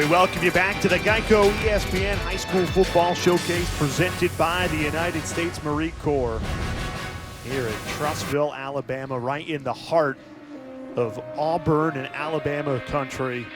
We welcome you back to the Geico ESPN High School Football Showcase presented by the United States Marine Corps here in Trussville, Alabama, right in the heart of Auburn and Alabama country.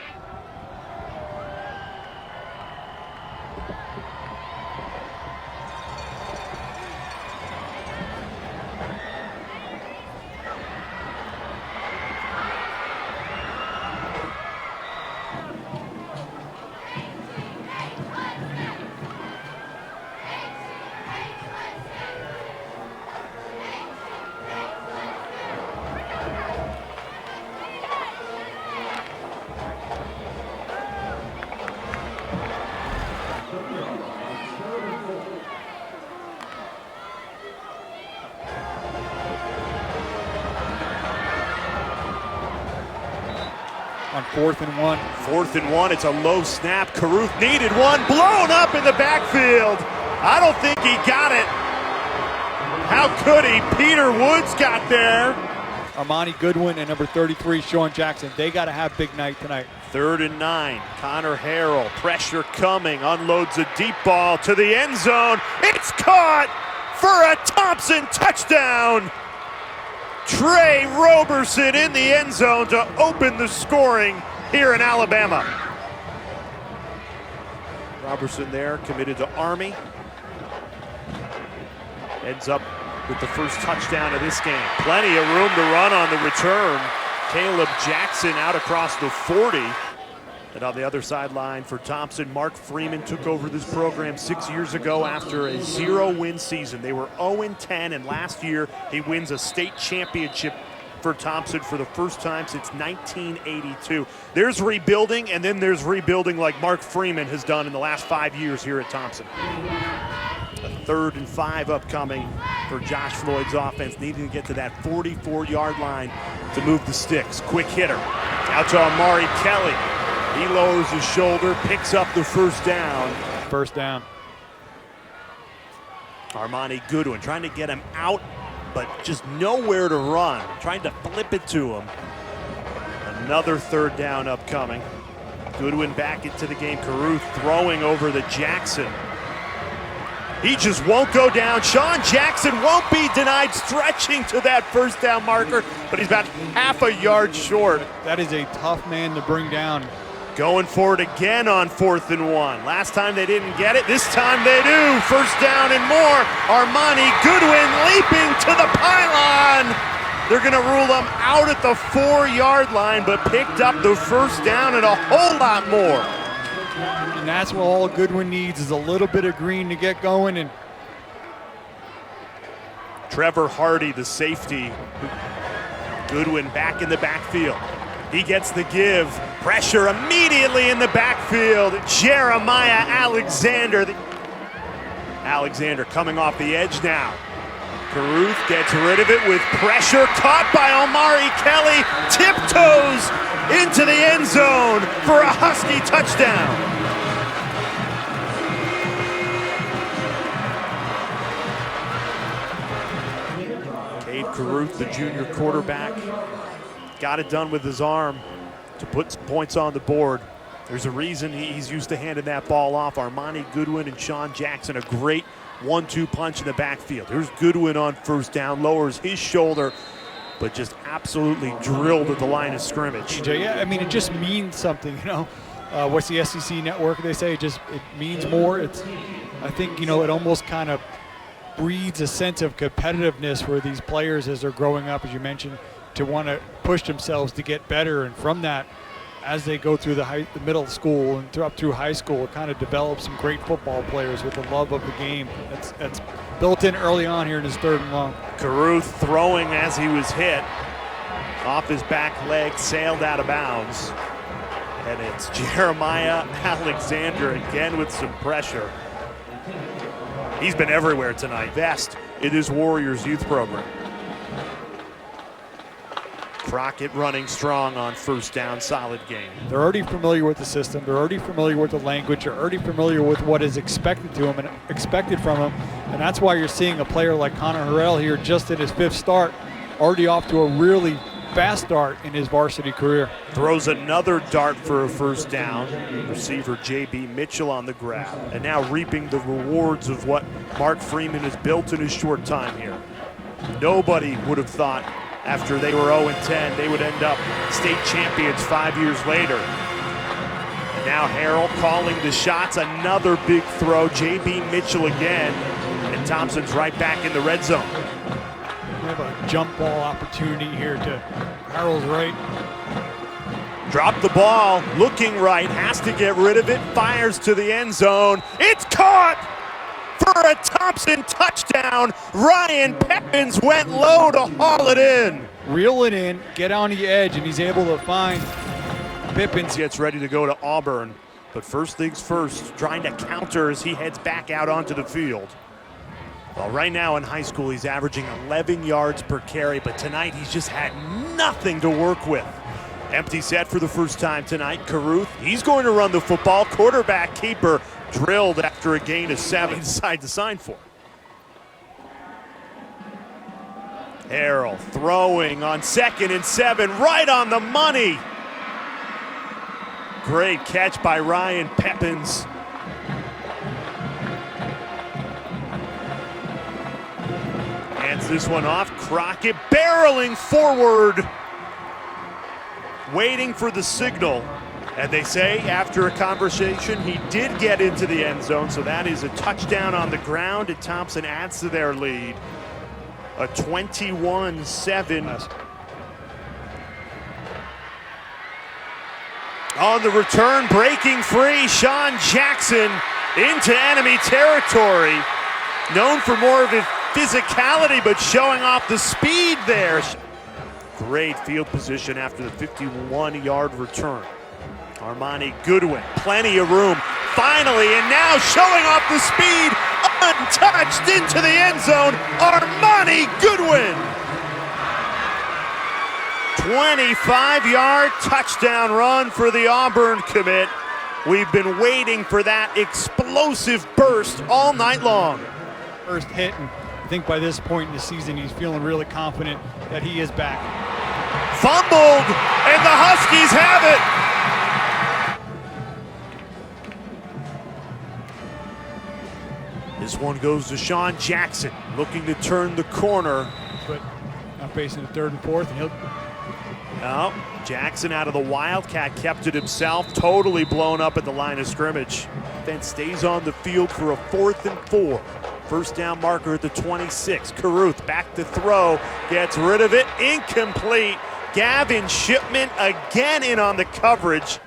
On 4th and 1. 4th and 1, it's a low snap. Caruth needed one, blown up in the backfield. I don't think he got it. How could he? Peter Woods got there. Armoni Goodwin and number 33, Sean Jackson. They got to have big night tonight. 3rd and 9, Conner Harrell, pressure coming, unloads a deep ball to the end zone. It's caught for a Thompson touchdown. Trey Roberson in the end zone to open the scoring here in Alabama. Roberson there, committed to Army. Ends up with the first touchdown of this game. Plenty of room to run on the return. Caleb Jackson out across the 40. And on the other sideline for Thompson, Mark Freeman took over this program 6 years ago after a 0-win season. They were 0-10, and last year he wins a state championship for Thompson for the first time since 1982. There's rebuilding, and then there's rebuilding like Mark Freeman has done in the last 5 years here at Thompson. A 3rd and 5 upcoming for Josh Floyd's offense, needing to get to that 44-yard line to move the sticks. Quick hitter out to Amari Kelly. He lowers his shoulder, picks up the first down. First down. Armoni Goodwin trying to get him out, but just nowhere to run. Trying to flip it to him. Another 3rd down upcoming. Goodwin back into the game. Caruth throwing over the Jackson. He just won't go down. Sean Jackson won't be denied stretching to that first down marker, but he's about half a yard short. That is a tough man to bring down. Going for it again on 4th and 1. Last time they didn't get it. This time they do. First down and more. Armoni Goodwin leaping to the pylon. They're going to rule him out at the 4-yard line, but picked up the first down and a whole lot more. And that's what all Goodwin needs is a little bit of green to get going. And Trevor Hardy, the safety. Goodwin back in the backfield. He gets the give. Pressure immediately in the backfield. Jeremiah Alexander. Alexander coming off the edge now. Caruth gets rid of it with pressure. Caught by Amari Kelly. Tiptoes into the end zone for a Husky touchdown. Cade Caruth, the junior quarterback, got it done with his arm to put points on the board. There's a reason he's used to handing that ball off. Armoni Goodwin and Sean Jackson, a great 1-2 punch in the backfield. Here's Goodwin on first down, lowers his shoulder, but just absolutely drilled at the line of scrimmage. Yeah, I mean, it just means something, you know. What's the SEC network they say? It means more. I think, you know, it almost kind of breeds a sense of competitiveness where these players, as they're growing up, as you mentioned, to want to push themselves to get better, and from that, as they go through the middle school and up through high school, it kind of develops some great football players with the love of the game. That's built in early on here in his 3rd and long. Caruth throwing as he was hit. Off his back leg, sailed out of bounds. And it's Jeremiah Alexander again with some pressure. He's been everywhere tonight. Best in this Warriors youth program. Crockett running strong on first down, solid game. They're already familiar with the system. They're already familiar with the language. They're already familiar with what is expected to him and expected from him. And that's why you're seeing a player like Conner Harrell here just in his 5th start, already off to a really fast start in his varsity career. Throws another dart for a first down. Receiver J.B. Mitchell on the grab. And now reaping the rewards of what Mark Freeman has built in his short time here. Nobody would have thought after they were 0-10 they would end up state champions 5 years later. And now Harrell calling the shots. Another big throw. J.B. Mitchell again. And Thompson's right back in the red zone. We have a jump ball opportunity here to Harrell's right. Dropped the ball, looking right, has to get rid of it, fires to the end zone. It's caught for a Thompson touchdown. Ryan Pepins went low to haul it in. Reel it in, get on the edge, and he's able to find Pepins. Gets ready to go to Auburn, but first things first, trying to counter as he heads back out onto the field. Well, right now in high school, he's averaging 11 yards per carry, but tonight he's just had nothing to work with. Empty set for the first time tonight. Caruth, he's going to run the football. Quarterback keeper drilled after a gain of 7. Decide to sign for. Harrell throwing on 2nd and 7, right on the money. Great catch by Ryan Pepins. Hands this one off. Crockett barreling forward, waiting for the signal. And they say after a conversation, he did get into the end zone, so that is a touchdown on the ground, and Thompson adds to their lead. A 21-7. On the return, breaking free, Sean Jackson into enemy territory. Known for more of his physicality, but showing off the speed there. Great field position after the 51-yard return. Armoni Goodwin, plenty of room. Finally, and now showing off the speed, untouched into the end zone, Armoni Goodwin. 25-yard touchdown run for the Auburn commit. We've been waiting for that explosive burst all night long. First hit, and I think by this point in the season, he's feeling really confident that he is back. Fumbled, and the Huskies have it. This one goes to Sean Jackson, looking to turn the corner. But now facing the 3rd and 4th, and he'll... No, Jackson out of the Wildcat kept it himself, totally blown up at the line of scrimmage. Then stays on the field for a 4th and 4. First down marker at the 26. Caruth back to throw, gets rid of it, incomplete. Gavin Shipman again in on the coverage.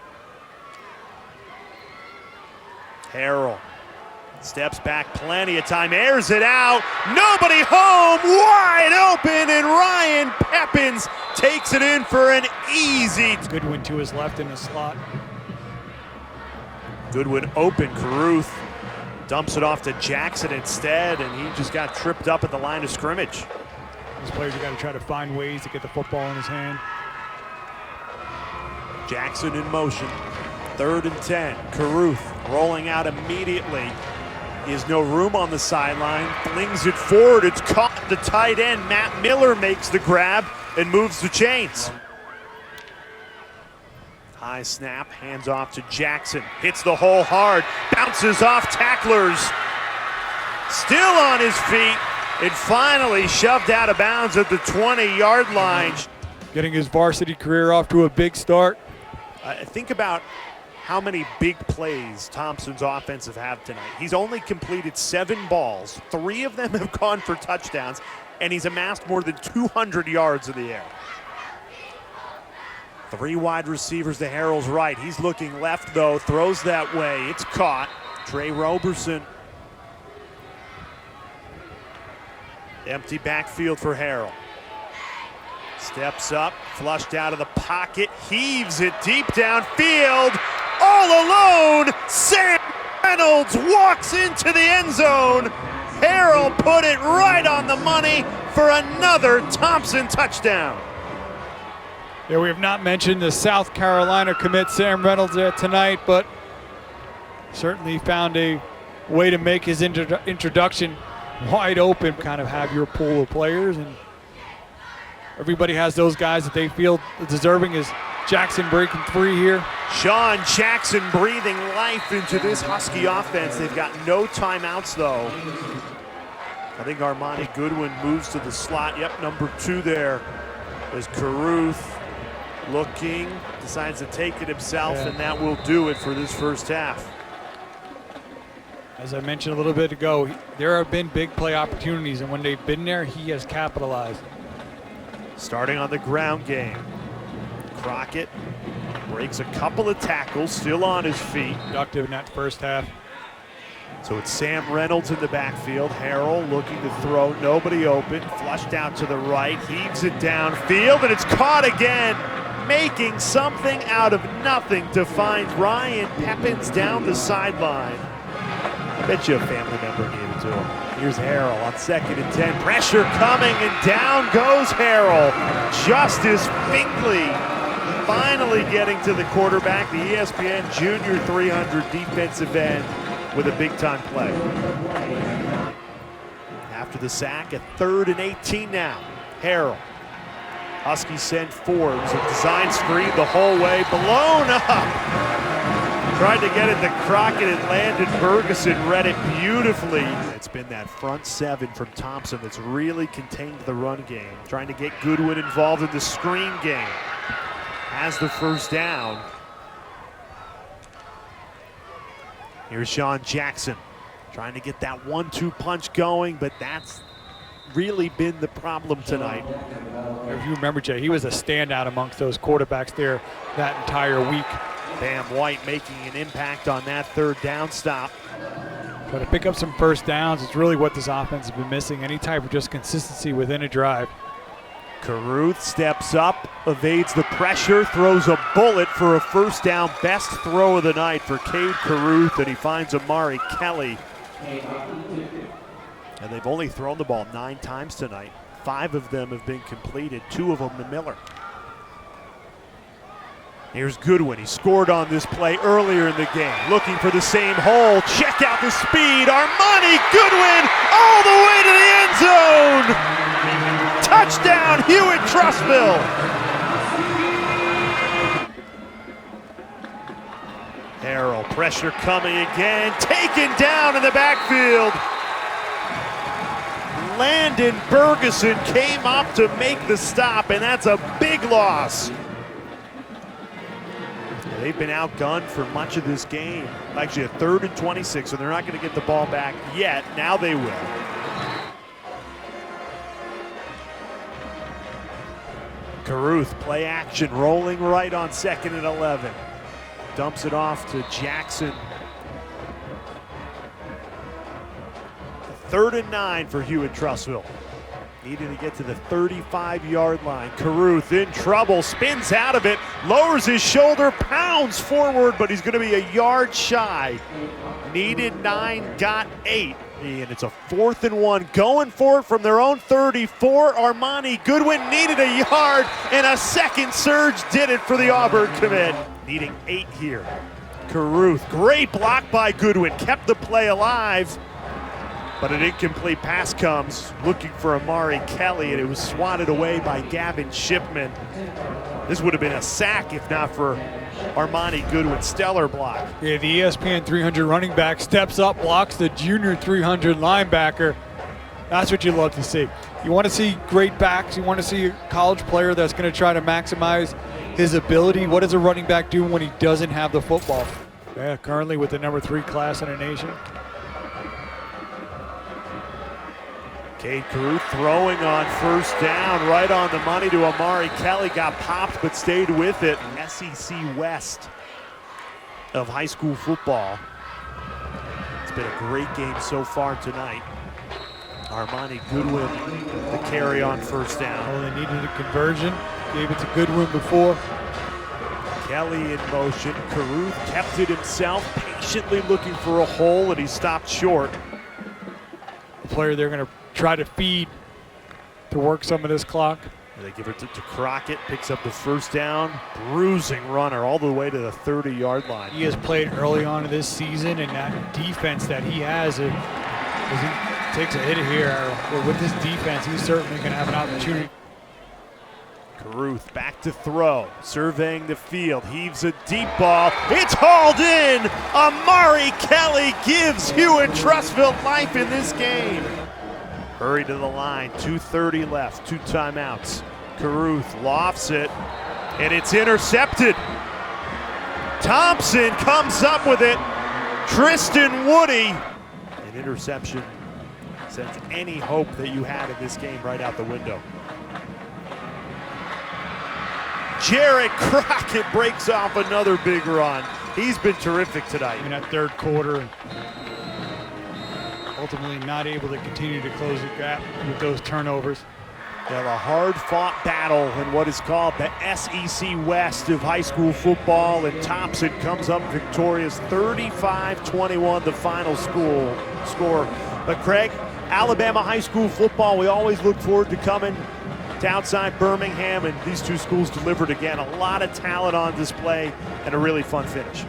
Harrell steps back, plenty of time, airs it out. Nobody home, wide open, and Ryan Pepins takes it in for an easy. Goodwin to his left in the slot. Goodwin open, Caruth dumps it off to Jackson instead, and he just got tripped up at the line of scrimmage. These players have got to try to find ways to get the football in his hand. Jackson in motion. 3rd and 10. Caruth rolling out immediately. He has no room on the sideline. Flings it forward. It's caught. The tight end, Matt Miller, makes the grab and moves the chains. High snap, hands off to Jackson. Hits the hole hard. Bounces off tacklers. Still on his feet. And finally shoved out of bounds at the 20-yard line. Getting his varsity career off to a big start. Think about how many big plays Thompson's offense have had tonight. He's only completed 7 balls. 3 of them have gone for touchdowns, and he's amassed more than 200 yards in the air. 3 wide receivers to Harrell's right. He's looking left, though. Throws that way. It's caught. Trey Roberson. Empty backfield for Harrell. Steps up, flushed out of the pocket, heaves it deep downfield. All alone, Sam Reynolds walks into the end zone. Harrell put it right on the money for another Thompson touchdown. Yeah, we have not mentioned the South Carolina commit Sam Reynolds there tonight, but certainly found a way to make his introduction wide open. Kind of have your pool of players, and everybody has those guys that they feel deserving. Is Jackson breaking free here? Sean Jackson breathing life into this Husky offense. They've got no timeouts, though. I think Armoni Goodwin moves to the slot. Yep, number 2 there is Carruth looking, decides to take it himself, and that will do it for this first half. As I mentioned a little bit ago, there have been big play opportunities, and when they've been there, he has capitalized. Starting on the ground game, Crockett breaks a couple of tackles, still on his feet. Productive in that first half. So it's Sam Reynolds in the backfield. Harrell looking to throw, nobody open. Flushed out to the right, heaves it downfield, and it's caught again. Making something out of nothing to find Ryan Pepins down the sideline. I bet you a family member gave it to him. Here's Harrell on 2nd and 10. Pressure coming, and down goes Harrell. Justice Finkley finally getting to the quarterback, the ESPN Junior 300 defensive end, with a big-time play. After the sack, a 3rd and 18 now. Harrell. Huskies send 4. It was a design screen the whole way. Blown up. Tried to get it to Crockett, and Landon Ferguson read it beautifully. It's been that front 7 from Thompson that's really contained the run game. Trying to get Goodwin involved in the screen game. Has the first down. Here's Sean Jackson trying to get that 1-2 punch going, but that's really been the problem tonight. If you remember, Jay, he was a standout amongst those quarterbacks there that entire week. Bam White making an impact on that 3rd down stop. But to pick up some first downs, it's really what this offense has been missing, any type of just consistency within a drive. Carruth steps up, evades the pressure, throws a bullet for a first down. Best throw of the night for Cade Carruth, and he finds Amari Kelly. And they've only thrown the ball 9 times tonight. 5 of them have been completed, 2 of them to Miller. Here's Goodwin. He scored on this play earlier in the game. Looking for the same hole. Check out the speed. Armoni Goodwin all the way to the end zone. Touchdown, Hewitt-Trussville. Harrell, pressure coming again. Taken down in the backfield. Landon Ferguson came up to make the stop, and that's a big loss. They've been outgunned for much of this game. Actually, a 3rd and 26, so they're not going to get the ball back yet. Now they will. Carruth, play action, rolling right on 2nd and 11. Dumps it off to Jackson. 3rd and 9 for Hewitt-Trussville. Needing to get to the 35-yard line. Carruth in trouble, spins out of it, lowers his shoulder, pounds forward, but he's going to be a yard shy. Needed 9, got 8. And it's a 4th and 1. Going for it from their own 34. Armoni Goodwin needed a yard, and a second surge did it for the Auburn commit. Needing 8 here. Carruth, great block by Goodwin, kept the play alive. But an incomplete pass comes, looking for Amari Kelly, and it was swatted away by Gavin Shipman. This would have been a sack if not for Armoni Goodwin's stellar block. Yeah, the ESPN 300 running back steps up, blocks the junior 300 linebacker. That's what you love to see. You want to see great backs. You want to see a college player that's going to try to maximize his ability. What does a running back do when he doesn't have the football? Yeah, currently with the number 3 class in the nation. Cade Carruth throwing on first down, right on the money to Amari Kelly. Got popped but stayed with it. SEC West of high school football. It's been a great game so far tonight. Armoni Goodwin the carry on first down. Oh, they needed a conversion. Gave it to Goodwin before. Kelly in motion. Carruth kept it himself, patiently looking for a hole, and he stopped short. The player they're going to try to feed to work some of this clock. They give it to Crockett, picks up the first down. Bruising runner all the way to the 30-yard line. He has played early on in this season, and that defense that he has, as he takes a hit here, with this defense, he's certainly going to have an opportunity. Caruth back to throw, surveying the field, heaves a deep ball. It's hauled in! Amari Kelly gives Hewitt-Trussville life in this game. Hurry to the line, 2:30 left, 2 timeouts. Caruth lofts it, and it's intercepted. Thompson comes up with it. Tristan Woody. An interception sends any hope that you had in this game right out the window. Jarrett Crockett breaks off another big run. He's been terrific tonight. In that third quarter, ultimately not able to continue to close the gap with those turnovers. Yeah, a hard-fought battle in what is called the SEC West of high school football, and Thompson comes up victorious, 35-21, the final score. But Craig, Alabama high school football, we always look forward to coming to outside Birmingham, and these two schools delivered again. A lot of talent on display and a really fun finish.